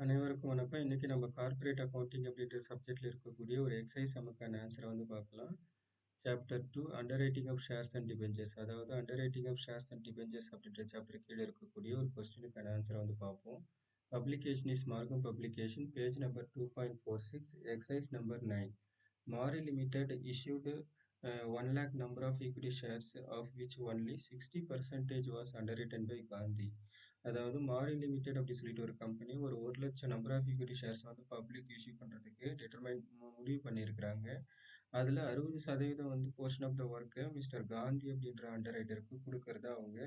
அனைவருக்கும் வணக்கம். இன்னைக்கு நம்ம கார்ப்பரேட் அக்கவுண்டிங் அப்படின்ற சப்ஜெக்ட்ல இருக்கக்கூடிய ஒரு எக்ஸசைஸ் நமக்கான ஆன்சரை வந்து பார்க்கலாம். Chapter 2 underwriting of shares and debentures, அதாவது underwriting of shares and debentures அப்படின்ற சாப்டர் கீழே இருக்கக்கூடிய ஒரு கொஸ்டினுக்கான ஆன்சரை வந்து பார்ப்போம். பப்ளிகேஷன் இஸ் மார்க்கம் publication, page number 2.46, exercise number 9. Mari Limited issued 1 lakh number of equity shares, of which only 60% was underwritten by Gandhi. அதாவது மாரி லிமிடெட் அப்படி சொல்லிட்டு ஒரு கம்பெனி ஒரு 1,00,000 நம்பர் ஆஃப் ஈக்விட்டி ஷேர்ஸ் வந்து பப்ளிக் இஷ்யூ பண்ணுறதுக்கு முடிவு பண்ணியிருக்கிறாங்க. அதில் 60% வந்து போர்ஷன் ஆஃப் த ஒர்க்கை மிஸ்டர் காந்தி அப்படின்ற அண்டர் ரைட்டருக்கு கொடுக்கறதா அவங்க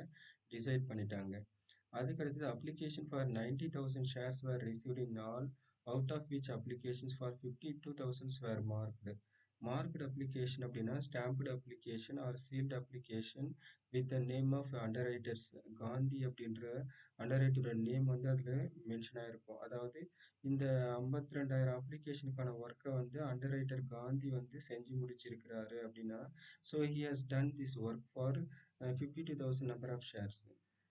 டிசைட் பண்ணிட்டாங்க. அதுக்கடுத்தது application for 90,000 shares were received in all, out of which applications for 52,000 were marked. Marked application அப்படின்னா stamped application or sealed application with the name of underwriters. Gandhi அப்படின்ற அண்டர் ரைட்டரோட name வந்து அதில் மென்ஷன் ஆகிருக்கும். அதாவது இந்த 52,000 அப்ளிகேஷனுக்கான ஒர்க்கை வந்து அண்டர் ரைட்டர் காந்தி வந்து செஞ்சு முடிச்சிருக்கிறாரு அப்படின்னா, so he has done this work for 52,000 number of shares.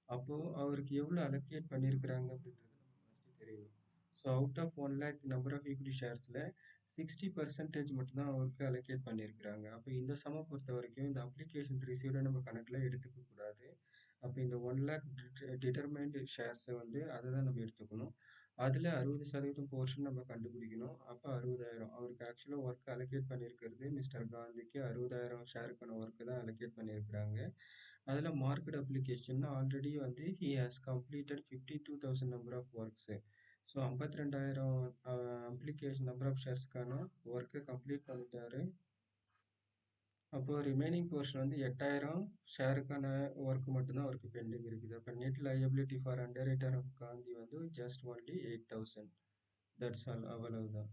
அப்போது அவருக்கு எவ்வளோ அலோகேட் பண்ணியிருக்கிறாங்க அப்படின்றது நமக்கு ஃபஸ்ட்டு தெரியணும். So out of 1 lakh number of equity ஷேர்ஸில் 60% மட்டும்தான் அவருக்கு அலோகேட் பண்ணியிருக்கிறாங்க. அப்போ இந்த சம்மை பொறுத்த வரைக்கும் இந்த அப்ளிகேஷன் ரிசீவ்டை நம்ம கணக்கில் எடுத்துக்க கூடாது. அப்போ இந்த 1 lakh டிட்டர்மைன்டு ஷேர்ஸை வந்து அதை தான் நம்ம எடுத்துக்கணும். அதில் 60% போர்ஷன் நம்ம கண்டுபிடிக்கணும். அப்போ 60,000 அவருக்கு ஆக்சுவலாக ஒர்க் அலோகேட் பண்ணியிருக்கிறது மிஸ்டர் காந்திக்கு 60,000 ஷேருக்கான ஒர்க்கு தான் அலோகேட் பண்ணியிருக்கிறாங்க. அதில் மார்க்கெட் அப்ளிகேஷன் ஆல்ரெடி வந்து he has completed 52,000 number of works. So 52,000 application number of ஷேர்ஸ்க்கான ஒர்க்கை கம்ப்ளீட் பண்ணிட்டாரு. அப்போ ரிமைனிங் போர்ஷன் வந்து 8,000 ஷேருக்கான ஒர்க் மட்டும்தான் அவருக்கு பெண்டிங் இருக்குது. அப்போ net liability for underwriter of Gandhi வந்து ஜஸ்ட் ஒன்லி 8,000. தட்ஸ் ஆல், அவ்வளவுதான்.